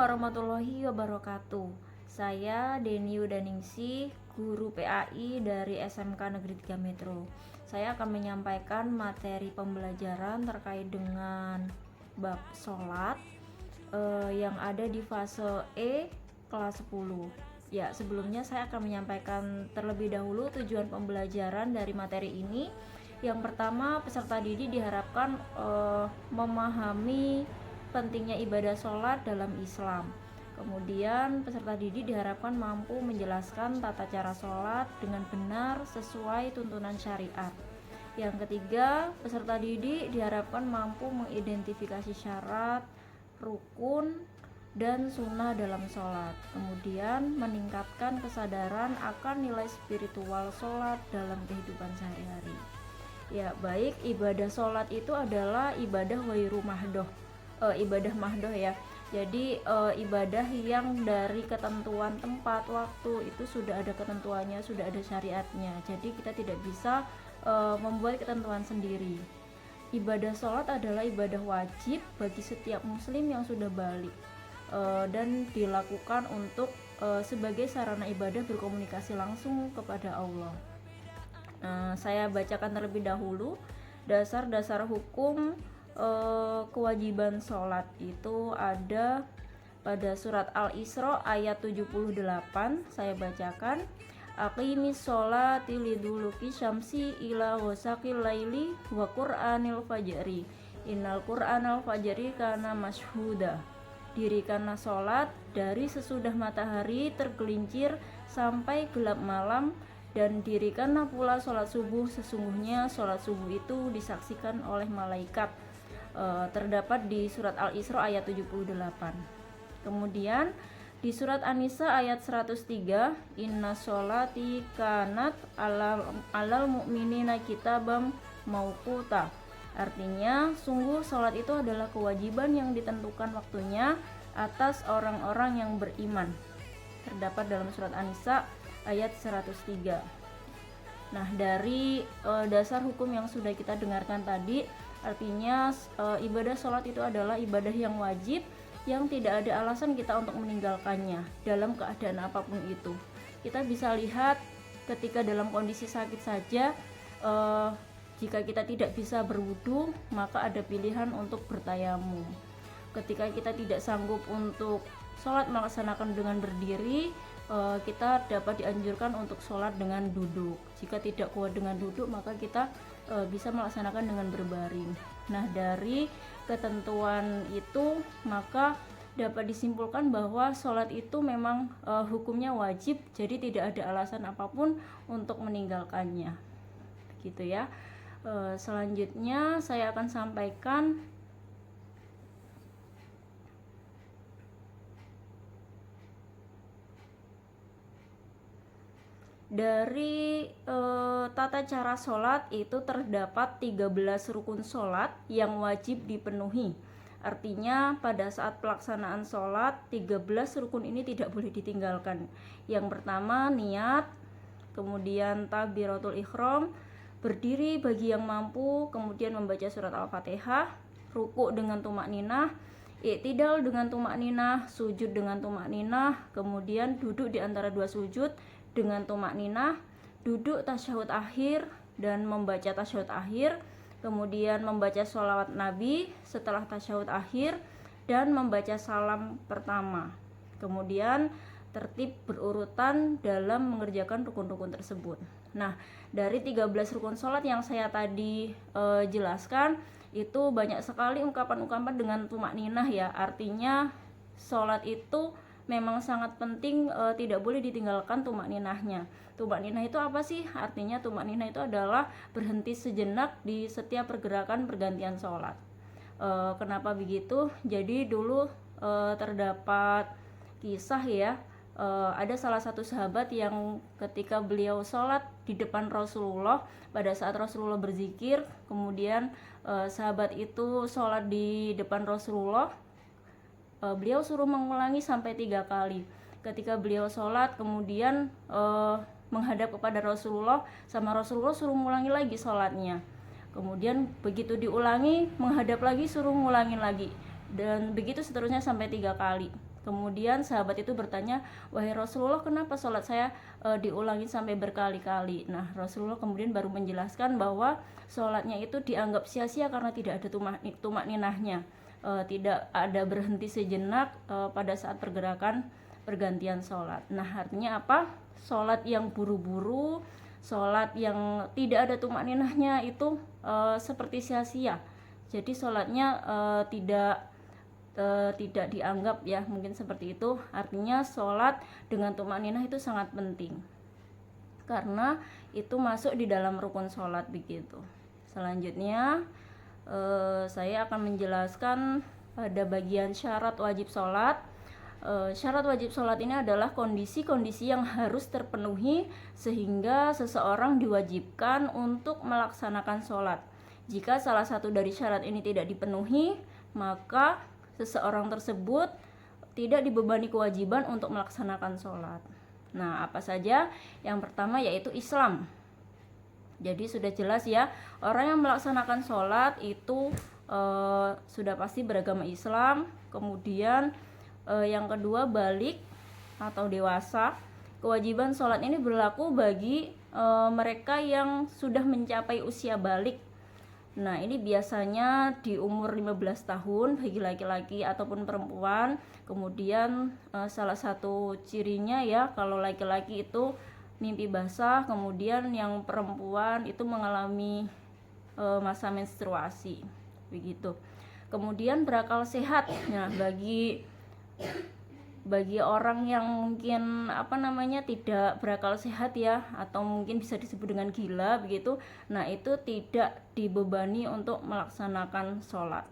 warahmatullahi wabarakatuh. Saya Deni Yudaningsih, guru PAI dari SMK Negeri 3 Metro. Saya akan menyampaikan materi pembelajaran terkait dengan bab sholat yang ada di fase E kelas 10. Ya, sebelumnya saya akan menyampaikan terlebih dahulu tujuan pembelajaran dari materi ini. Yang pertama, peserta didik diharapkan memahami pentingnya ibadah sholat dalam Islam. Kemudian peserta didik diharapkan mampu menjelaskan tata cara sholat dengan benar sesuai tuntunan syariat. Yang ketiga, peserta didik diharapkan mampu mengidentifikasi syarat, rukun, dan sunnah dalam sholat. Kemudian meningkatkan kesadaran akan nilai spiritual sholat dalam kehidupan sehari-hari. Ya, baik, ibadah sholat itu adalah ibadah ghairu mahdoh, ibadah mahdoh ya. Jadi ibadah yang dari ketentuan tempat, waktu itu sudah ada ketentuannya, sudah ada syariatnya. Jadi kita tidak bisa membuat ketentuan sendiri. Ibadah sholat adalah ibadah wajib bagi setiap muslim yang sudah balik dan dilakukan untuk sebagai sarana ibadah berkomunikasi langsung kepada Allah. Saya bacakan terlebih dahulu dasar-dasar hukum kewajiban sholat. Itu ada pada surat Al-Isra ayat 78. Saya bacakan: Aqimis sholati liduluki syamsi ila ghasaqil laili wa qur'anil fajri innal qur'anal fajri kana masyhuda. Dirikanlah sholat dari sesudah matahari tergelincir sampai gelap malam, dan dirikanlah pula sholat subuh, sesungguhnya sholat subuh itu disaksikan oleh malaikat. Terdapat di surat Al-Isra ayat 78. Kemudian di surat An-Nisa ayat 103, inna sholati kanat alal mu'minina kitabam mauquta. Artinya, sungguh sholat itu adalah kewajiban yang ditentukan waktunya atas orang-orang yang beriman. Terdapat dalam surat An-Nisa ayat 103. Nah, dari dasar hukum yang sudah kita dengarkan tadi, artinya ibadah sholat itu adalah ibadah yang wajib, yang tidak ada alasan kita untuk meninggalkannya dalam keadaan apapun itu. Kita bisa lihat ketika dalam kondisi sakit saja, jika kita tidak bisa berwudu, maka ada pilihan untuk bertayamum. Ketika kita tidak sanggup untuk sholat melaksanakan dengan berdiri, kita dapat dianjurkan untuk sholat dengan duduk. Jika tidak kuat dengan duduk, maka kita bisa melaksanakan dengan berbaring. Nah, dari ketentuan itu maka dapat disimpulkan bahwa sholat itu memang hukumnya wajib, jadi tidak ada alasan apapun untuk meninggalkannya, gitu ya. Selanjutnya saya akan sampaikan dari tata cara sholat. Itu terdapat 13 rukun sholat yang wajib dipenuhi. Artinya pada saat pelaksanaan sholat, 13 rukun ini tidak boleh ditinggalkan. Yang pertama, niat, kemudian takbiratul ihram, berdiri bagi yang mampu, kemudian membaca surat Al-Fatihah, rukuk dengan tumakninah, i'tidal dengan tumakninah, sujud dengan tumakninah, kemudian duduk di antara dua sujud dengan tumakninah, duduk tasyahud akhir dan membaca tasyahud akhir, kemudian membaca sholawat Nabi setelah tasyahud akhir dan membaca salam pertama. Kemudian tertib berurutan dalam mengerjakan rukun-rukun tersebut. Nah, dari 13 rukun sholat yang saya tadi jelaskan, itu banyak sekali ungkapan-ungkapan dengan tumakninah ya. Artinya sholat itu memang sangat penting, tidak boleh ditinggalkan tumakninahnya. Tumakninah itu apa sih? Artinya tumakninah itu adalah berhenti sejenak di setiap pergerakan pergantian sholat. Kenapa begitu? Jadi dulu terdapat kisah ya, ada salah satu sahabat yang ketika beliau sholat di depan Rasulullah, pada saat Rasulullah berzikir, kemudian sahabat itu sholat di depan Rasulullah, beliau suruh mengulangi sampai 3 kali. Ketika beliau sholat kemudian menghadap kepada Rasulullah, sama Rasulullah suruh mengulangi lagi sholatnya. Kemudian begitu diulangi, menghadap lagi, suruh ngulangin lagi. dan begitu seterusnya sampai 3 kali. Kemudian sahabat itu bertanya, wahai Rasulullah, kenapa sholat saya diulangi sampai berkali-kali? Nah, Rasulullah kemudian baru menjelaskan bahwa sholatnya itu dianggap sia-sia karena tidak ada tumak ninahnya, tidak ada berhenti sejenak pada saat pergantian sholat. Nah, artinya apa? Sholat yang buru-buru, sholat yang tidak ada tumak ninahnya itu seperti sia-sia. Jadi sholatnya tidak dianggap, ya, mungkin seperti itu. Artinya sholat dengan tumakninah itu sangat penting karena itu masuk di dalam rukun sholat begitu. Selanjutnya saya akan menjelaskan pada bagian syarat wajib sholat. Syarat wajib sholat ini adalah kondisi-kondisi yang harus terpenuhi sehingga seseorang diwajibkan untuk melaksanakan sholat. Jika salah satu dari syarat ini tidak dipenuhi, maka seseorang tersebut tidak dibebani kewajiban untuk melaksanakan sholat. Nah, apa saja? Yang pertama yaitu Islam. Jadi sudah jelas, ya, orang yang melaksanakan sholat itu sudah pasti beragama Islam. Kemudian yang kedua, balik atau dewasa. Kewajiban sholat ini berlaku bagi mereka yang sudah mencapai usia balik. Nah, ini biasanya di umur 15 tahun bagi laki-laki ataupun perempuan. Kemudian salah satu cirinya, ya, kalau laki-laki itu mimpi basah, kemudian yang perempuan itu mengalami masa menstruasi begitu. Kemudian berakal sehat. Nah, bagi orang yang mungkin tidak berakal sehat, ya, atau mungkin bisa disebut dengan gila begitu, nah itu tidak dibebani untuk melaksanakan sholat.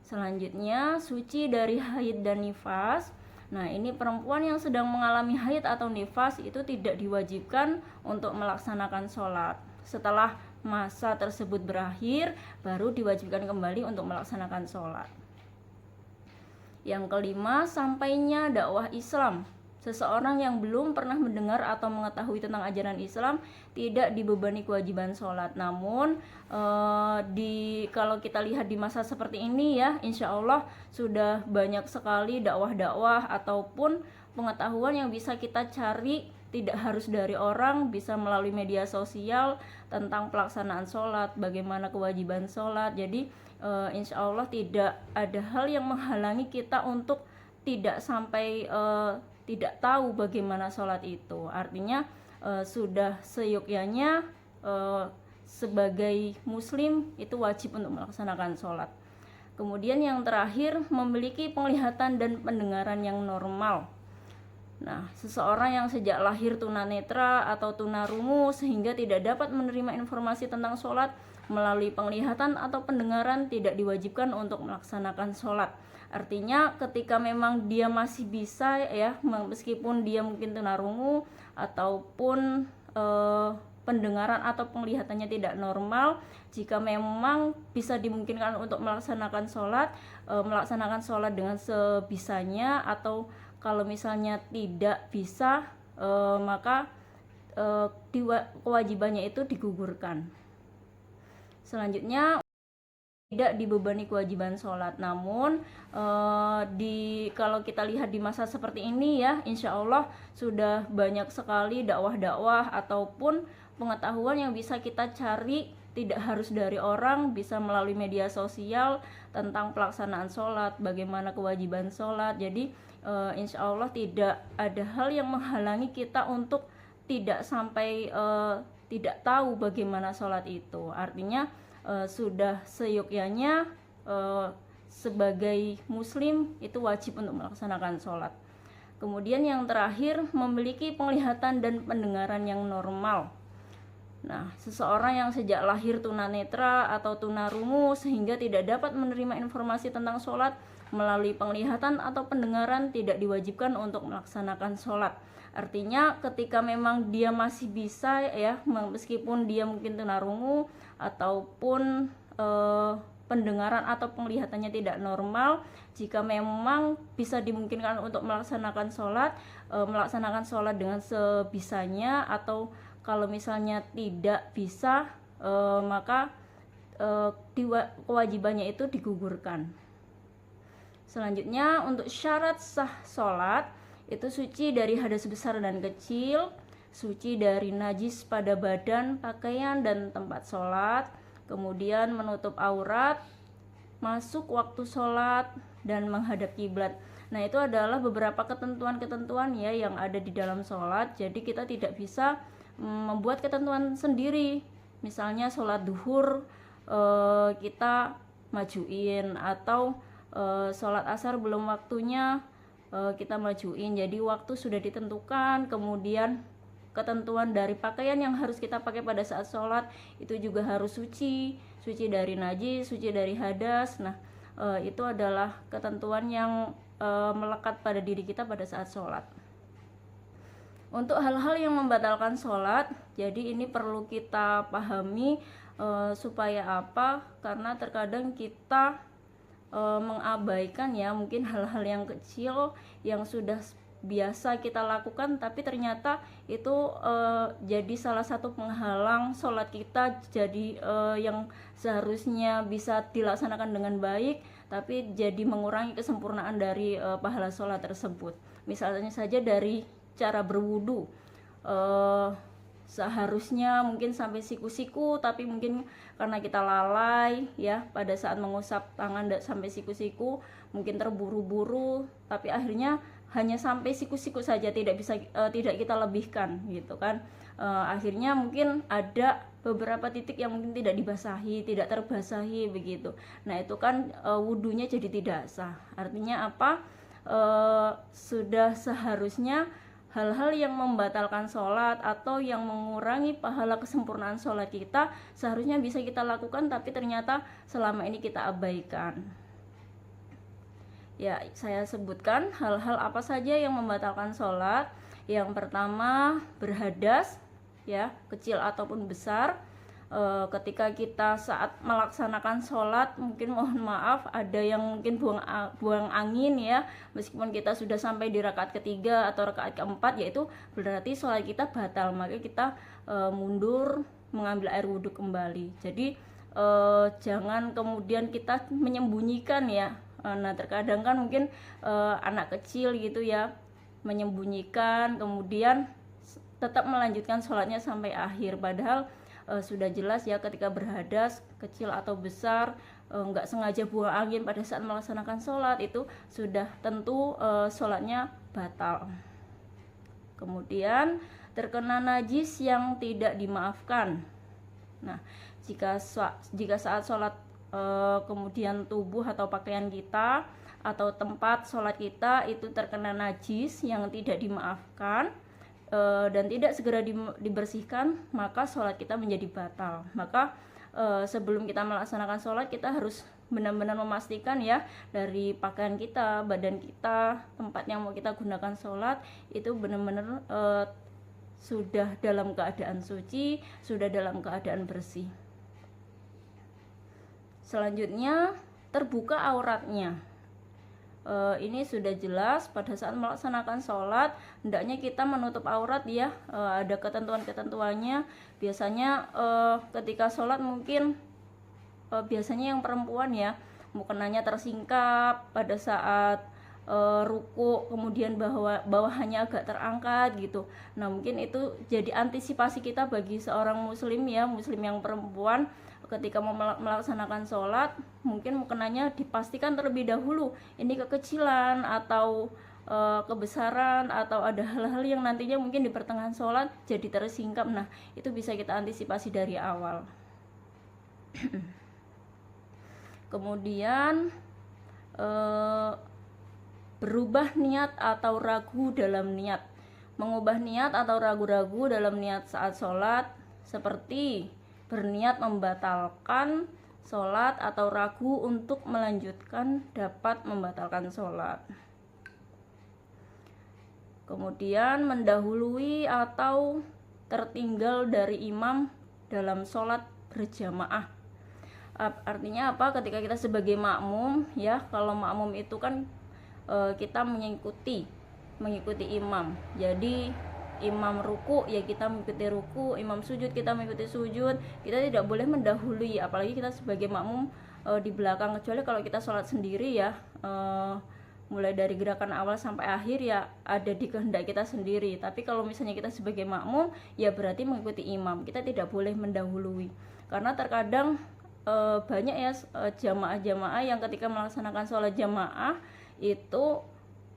Selanjutnya, suci dari haid dan nifas. Nah, ini perempuan yang sedang mengalami haid atau nifas itu tidak diwajibkan untuk melaksanakan sholat. Setelah masa tersebut berakhir, baru diwajibkan kembali untuk melaksanakan sholat. Yang kelima, sampainya dakwah Islam. Seseorang yang belum pernah mendengar atau mengetahui tentang ajaran Islam tidak dibebani kewajiban sholat. Namun kalau kita lihat di masa seperti ini, ya, insya Allah sudah banyak sekali dakwah-dakwah ataupun pengetahuan yang bisa kita cari, tidak harus dari orang, bisa melalui media sosial tentang pelaksanaan sholat, bagaimana kewajiban sholat. Jadi insya Allah tidak ada hal yang menghalangi kita untuk tidak sampai tidak tahu bagaimana sholat itu. Artinya sudah seyogyanya sebagai muslim itu wajib untuk melaksanakan sholat. Kemudian yang terakhir, memiliki penglihatan dan pendengaran yang normal. Nah, seseorang yang sejak lahir tunanetra atau tunarungu sehingga tidak dapat menerima informasi tentang sholat melalui penglihatan atau pendengaran tidak diwajibkan untuk melaksanakan sholat. Artinya ketika memang dia masih bisa, ya, meskipun dia mungkin tunarungu ataupun pendengaran atau penglihatannya tidak normal, jika memang bisa dimungkinkan untuk melaksanakan sholat dengan sebisanya, atau kalau misalnya tidak bisa, maka kewajibannya itu digugurkan. Selanjutnya, tidak dibebani kewajiban sholat. Namun kalau kita lihat di masa seperti ini, ya, insya Allah sudah banyak sekali dakwah-dakwah ataupun pengetahuan yang bisa kita cari, tidak harus dari orang, bisa melalui media sosial tentang pelaksanaan sholat, bagaimana kewajiban sholat. Jadi insya Allah tidak ada hal yang menghalangi kita untuk tidak sampai tidak tahu bagaimana sholat itu. Artinya sudah seyogyanya sebagai muslim itu wajib untuk melaksanakan sholat. Kemudian yang terakhir, memiliki penglihatan dan pendengaran yang normal. Nah, seseorang yang sejak lahir tunanetra atau tunarungu sehingga tidak dapat menerima informasi tentang sholat melalui penglihatan atau pendengaran tidak diwajibkan untuk melaksanakan sholat. Artinya ketika memang dia masih bisa, ya, meskipun dia mungkin tunarungu ataupun pendengaran atau penglihatannya tidak normal, jika memang bisa dimungkinkan untuk melaksanakan sholat dengan sebisanya, atau kalau misalnya tidak bisa, maka kewajibannya itu digugurkan. Selanjutnya untuk syarat sah sholat itu suci dari hadas besar dan kecil, suci dari najis pada badan, pakaian, dan tempat sholat, kemudian menutup aurat, masuk waktu sholat, dan menghadap kiblat. Nah, itu adalah beberapa ketentuan-ketentuan ya yang ada di dalam sholat. Jadi kita tidak bisa membuat ketentuan sendiri. Misalnya sholat duhur kita majuin, atau sholat asar belum waktunya kita majuin. Jadi waktu sudah ditentukan, kemudian ketentuan dari pakaian yang harus kita pakai pada saat sholat itu juga harus suci dari najis, suci dari hadas. Nah, itu adalah ketentuan yang melekat pada diri kita pada saat sholat. Untuk hal-hal yang membatalkan sholat, jadi ini perlu kita pahami supaya apa? Karena terkadang kita mengabaikan ya mungkin hal-hal yang kecil yang sudah biasa kita lakukan, tapi ternyata itu jadi salah satu penghalang sholat kita, jadi yang seharusnya bisa dilaksanakan dengan baik tapi jadi mengurangi kesempurnaan dari pahala sholat tersebut. Misalnya saja dari cara berwudu, seharusnya mungkin sampai siku-siku, tapi mungkin karena kita lalai ya pada saat mengusap tangan sampai siku-siku, mungkin terburu-buru, tapi akhirnya hanya sampai siku-siku saja, tidak kita lebihkan gitu kan. Akhirnya mungkin ada beberapa titik yang mungkin tidak dibasahi, tidak terbasahi begitu. Nah, itu kan wudunya jadi tidak sah. Artinya apa? Sudah seharusnya hal-hal yang membatalkan sholat atau yang mengurangi pahala kesempurnaan sholat kita seharusnya bisa kita lakukan, tapi ternyata selama ini kita abaikan. Ya, saya sebutkan hal-hal apa saja yang membatalkan sholat. Yang pertama, berhadas ya, kecil ataupun besar. Ketika kita saat melaksanakan sholat, mungkin mohon maaf ada yang mungkin buang angin ya, meskipun kita sudah sampai di rakaat ketiga atau rakaat keempat, yaitu berarti sholat kita batal, maka kita mundur mengambil air wudhu kembali. Jadi jangan kemudian kita menyembunyikan ya. Nah, terkadang kan mungkin anak kecil gitu ya menyembunyikan, kemudian tetap melanjutkan sholatnya sampai akhir, padahal sudah jelas ya ketika berhadas kecil atau besar, nggak sengaja buang angin pada saat melaksanakan sholat, itu sudah tentu sholatnya batal. Kemudian terkena najis yang tidak dimaafkan. Nah, jika saat sholat kemudian tubuh atau pakaian kita atau tempat sholat kita itu terkena najis yang tidak dimaafkan dan tidak segera dibersihkan, maka sholat kita menjadi batal. Maka sebelum kita melaksanakan sholat, kita harus benar-benar memastikan ya, dari pakaian kita, badan kita, tempat yang mau kita gunakan sholat itu benar-benar sudah dalam keadaan suci, sudah dalam keadaan bersih. Selanjutnya, terbuka auratnya. Ini sudah jelas pada saat melaksanakan sholat hendaknya kita menutup aurat ya. Ada ketentuan-ketentuannya. Biasanya ketika sholat mungkin biasanya yang perempuan ya mukenanya tersingkap pada saat ruku, kemudian bawahannya agak terangkat gitu. Nah, mungkin itu jadi antisipasi kita bagi seorang muslim ya, muslim yang perempuan, ketika mau melaksanakan sholat mungkin mukenanya dipastikan terlebih dahulu ini kekecilan atau kebesaran, atau ada hal-hal yang nantinya mungkin di pertengahan sholat jadi tersingkap. Nah, itu bisa kita antisipasi dari awal. Kemudian berubah niat atau ragu dalam niat. Mengubah niat atau ragu-ragu dalam niat saat sholat, seperti berniat membatalkan sholat atau ragu untuk melanjutkan dapat membatalkan sholat. Kemudian mendahului atau tertinggal dari imam dalam sholat berjamaah. Artinya apa? Ketika kita sebagai makmum ya, kalau makmum itu kan kita mengikuti imam. Jadi imam ruku ya kita mengikuti ruku, imam sujud kita mengikuti sujud. Kita tidak boleh mendahului, apalagi kita sebagai makmum di belakang, kecuali kalau kita sholat sendiri ya, mulai dari gerakan awal sampai akhir ya ada di kehendak kita sendiri. Tapi kalau misalnya kita sebagai makmum ya berarti mengikuti imam, kita tidak boleh mendahului. Karena terkadang banyak ya jamaah-jamaah yang ketika melaksanakan sholat jamaah itu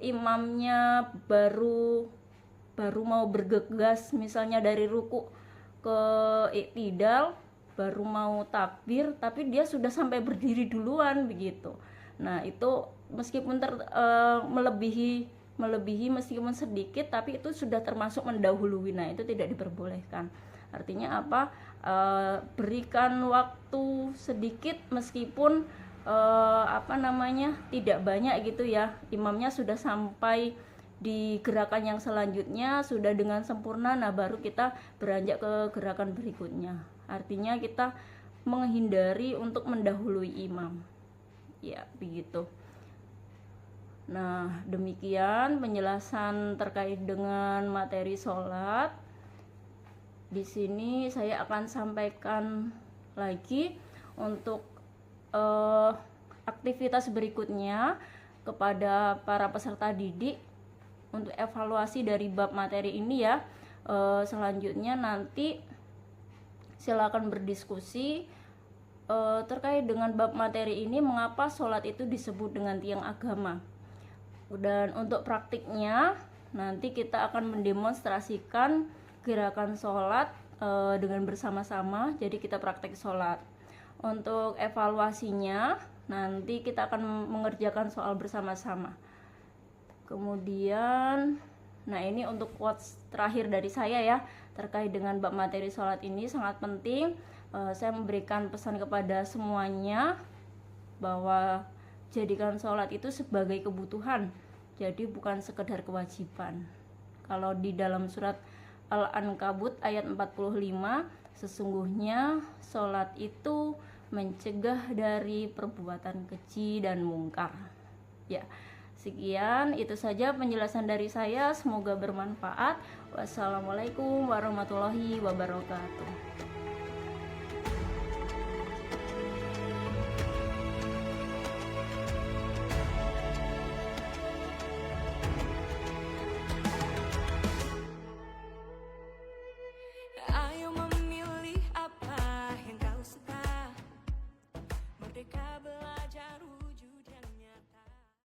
imamnya baru mau bergegas misalnya dari ruku ke iktidal, baru mau takbir tapi dia sudah sampai berdiri duluan begitu. Nah itu meskipun melebihi meskipun sedikit, tapi itu sudah termasuk mendahului. Nah itu tidak diperbolehkan. Artinya apa? Berikan waktu sedikit meskipun tidak banyak gitu ya. Imamnya sudah sampai di gerakan yang selanjutnya sudah dengan sempurna, nah baru kita beranjak ke gerakan berikutnya. Artinya kita menghindari untuk mendahului imam. Ya, begitu. Nah, demikian penjelasan terkait dengan materi sholat. Di sini saya akan sampaikan lagi untuk aktivitas berikutnya kepada para peserta didik untuk evaluasi dari bab materi ini ya. Selanjutnya nanti silakan berdiskusi terkait dengan bab materi ini, mengapa sholat itu disebut dengan tiang agama. Dan untuk praktiknya nanti kita akan mendemonstrasikan gerakan sholat dengan bersama-sama, jadi kita praktek sholat. Untuk evaluasinya nanti kita akan mengerjakan soal bersama-sama. Kemudian nah ini untuk quotes terakhir dari saya ya, terkait dengan bab materi sholat ini sangat penting. Saya memberikan pesan kepada semuanya bahwa jadikan sholat itu sebagai kebutuhan, jadi bukan sekedar kewajiban. Kalau di dalam surat Al-Ankabut ayat 45, sesungguhnya sholat itu mencegah dari perbuatan keji dan mungkar. Ya, sekian itu saja penjelasan dari saya, semoga bermanfaat. Wassalamualaikum warahmatullahi wabarakatuh.